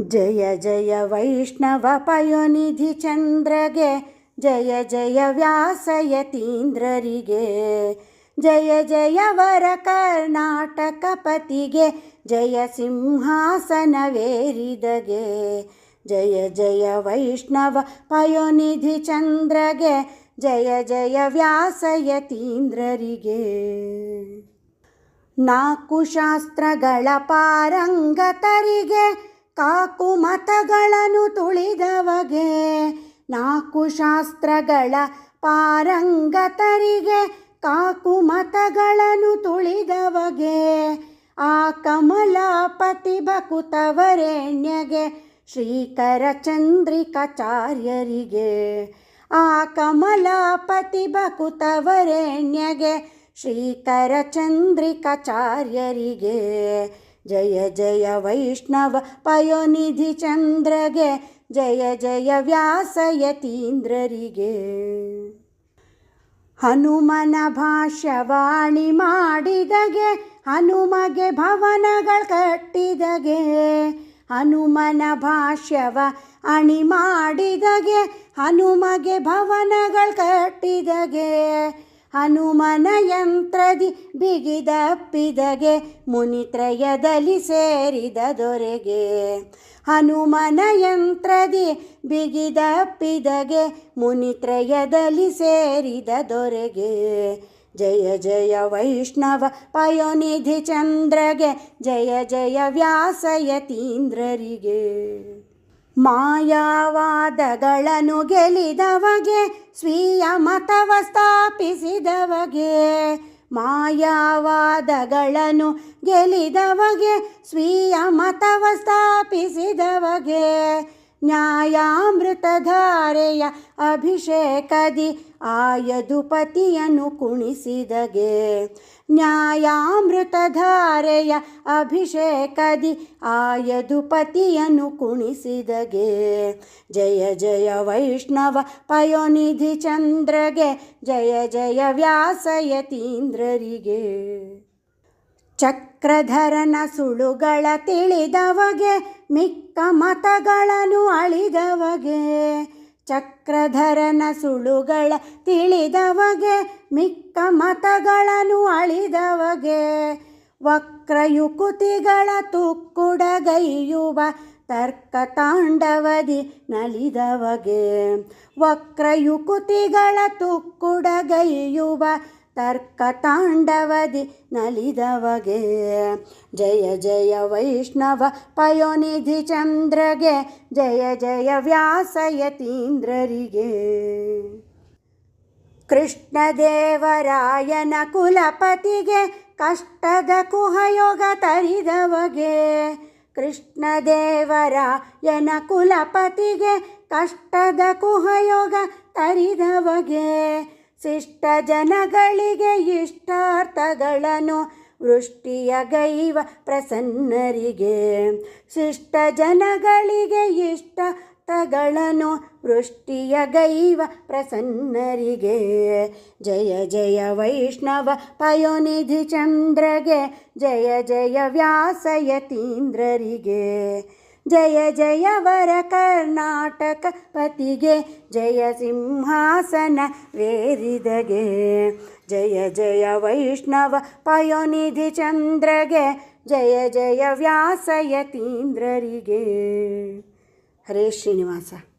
ಜಯ ಜಯ ವೈಷ್ಣವ ಪಯೋನಿಧಿ ಚಂದ್ರಗೆ, ಜಯ ಜಯ ವ್ಯಾಸಯತೀಂದ್ರರಿಗೆ, ಜಯ ಜಯ ವರ ಕರ್ನಾಟಕ ಪತಿಗೆ, ಜಯ ಸಿಂಹಾಸನವೇರಿದಗೆ. ಜಯ ಜಯ ವೈಷ್ಣವ ಪಯೋನಿಧಿ ಚಂದ್ರಗೆ, ಜಯ ಜಯ ವ್ಯಾಸಯತೀಂದ್ರರಿಗೆ. ನಾಲ್ಕು ಶಾಸ್ತ್ರಗಳ ಪಾರಂಗತರಿಗೆ, ಕಾಕು ಮತಗಳನ್ನು ತುಳಿದವಗೆ. ನಾಲ್ಕು ಶಾಸ್ತ್ರಗಳ ಪಾರಂಗತರಿಗೆ, ಕಾಕು ಮತಗಳನ್ನು ತುಳಿದವಗೆ. ಆ ಕಮಲಾಪತಿ ಭಕುತವರೆಣ್ಯಗೆ, ಶ್ರೀಕರ ಚಂದ್ರಿಕಾಚಾರ್ಯರಿಗೆ. ಆ ಕಮಲಾಪತಿ ಭಕುತವರೆಣ್ಯಗೆ, ಶ್ರೀಕರ ಚಂದ್ರಿಕಾಚಾರ್ಯರಿಗೆ. ಜಯ ಜಯ ವೈಷ್ಣವ ಪಯೋನಿಧಿ ಚಂದ್ರಗೆ, ಜಯ ಜಯ ವ್ಯಾಸಯತೀಂದ್ರರಿಗೆ. ಹನುಮನ ಭಾಷ್ಯವಾಣಿ ಮಾಡಿದಗೆ, ಹನುಮಗೆ ಭವನಗಳು ಕಟ್ಟಿದಗೆ. ಹನುಮನ ಭಾಷ್ಯವ ಅಣಿ ಮಾಡಿದಗೆ, ಹನುಮಗೆ ಭವನಗಳು ಕಟ್ಟಿದಗೆ. ಹನುಮನ ಯಂತ್ರದಿ ಬಿಗಿದಪ್ಪಿದಗೆ, ಮುನಿತ್ರಯದಲ್ಲಿ ಸೇರಿದ ದೊರೆಗೆ. ಹನುಮನ ಯಂತ್ರದಿ ಬಿಗಿದಪ್ಪಿದಗೆ, ಮುನಿತ್ರಯದಲ್ಲಿ ಸೇರಿದ ದೊರೆಗೆ. ಜಯ ಜಯ ವೈಷ್ಣವ ಪಯೋನಿಧಿ ಚಂದ್ರಗೆ, ಜಯ ಜಯ ವ್ಯಾಸಯತೀಂದ್ರರಿಗೆ. ಮಾಯಾವಾದಗಳನ್ನು ಗೆಲಿದವಗೆ, ಸ್ವೀಯ ಮತವ ಸ್ಥಾಪಿಸಿದವಗೆ. ಮಾಯಾವಾದಗಳನ್ನು ಗೆಲಿದವಗೆ, ಸ್ವೀಯ ಮತವ ಸ್ಥಾಪಿಸಿದವಗೆ. ನ್ಯಾಯಾಮೃತಧಾರೆಯ ಅಭಿಷೇಕದಿ, ಆಯದುಪತಿಯನ್ನು ಕುಣಿಸಿದಗೆ. ನ್ಯಾಯಾಮೃತಧಾರೆಯ ಅಭಿಷೇಕದಿ, ಆಯದುಪತಿಯನ್ನು ಕುಣಿಸಿದಗೆ. ಜಯ ಜಯ ವೈಷ್ಣವ ಪಯೋನಿಧಿ ಚಂದ್ರಗೆ, ಜಯ ಜಯ ವ್ಯಾಸಯತೀಂದ್ರರಿಗೆ. ಚಕ್ರಧರನ ಸುಳುಗಳ ತಿಳಿದವಗೆ, ಮಿಕ್ಕ ಮತಗಳನ್ನು ಅಳಿದವಗೆ. ಚಕ್ರಧರನ ಸುಳುಗಳ ತಿಳಿದವಗೆ, ಮಿಕ್ಕ ಮತಗಳನ್ನು ಅಳಿದವಗೆ. ವಕ್ರಯುಕುತಿಗಳ ತುಕ್ಕುಡಗೈಯುವ, ತರ್ಕ ತಾಂಡವದಿ ನಲಿದವಗೆ. ವಕ್ರಯುಕುತಿಗಳ ತುಕ್ಕುಡಗೈಯುವ, ತರ್ಕ ತಾಂಡವದಿ ನಲಿದವಗೆ. ಜಯ ಜಯ ವೈಷ್ಣವ ಪಯೋನಿಧಿ ಚಂದ್ರಗೆ, ಜಯ ಜಯ ವ್ಯಾಸಯತೀಂದ್ರರಿಗೆ. ಕೃಷ್ಣದೇವರಾಯನ ಕುಲಪತಿಗೆ, ಕಷ್ಟದ ಕುಹಯೋಗ ತರಿದವಗೆ. ಕೃಷ್ಣದೇವರಾಯನ ಕುಲಪತಿಗೆ, ಕಷ್ಟದ ಕುಹಯೋಗ ತರಿದವಗೆ. ಶಿಷ್ಟ ಜನಗಳಿಗೆ ಇಷ್ಟಾರ್ಥಗಳನ್ನು, ವೃಷ್ಟಿಯ ಗೈವ ಪ್ರಸನ್ನರಿಗೆ. ಶಿಷ್ಟ ಜನಗಳಿಗೆ ಇಷ್ಟಾರ್ಥಗಳನ್ನು, ವೃಷ್ಟಿಯ ಗೈವ ಪ್ರಸನ್ನರಿಗೆ. ಜಯ ಜಯ ವೈಷ್ಣವ ಪಯೋನಿಧಿ ಚಂದ್ರಗೆ, ಜಯ ಜಯ ವ್ಯಾಸಯತೀಂದ್ರರಿಗೆ. ಜಯ ಜಯ ವರ ಕರ್ನಾಟಕ ಪತಿಗೆ, ಜಯ ಸಿಂಹಾಸನವೇರಿದಗೆ. ಜಯ ಜಯ ವೈಷ್ಣವ ಪಯೋನಿಧಿ ಚಂದ್ರಗೆ, ಜಯ ಜಯ ವ್ಯಾಸಯತೀಂದ್ರರಿಗೆ. ಹರೇ ಶ್ರೀನಿವಾಸ.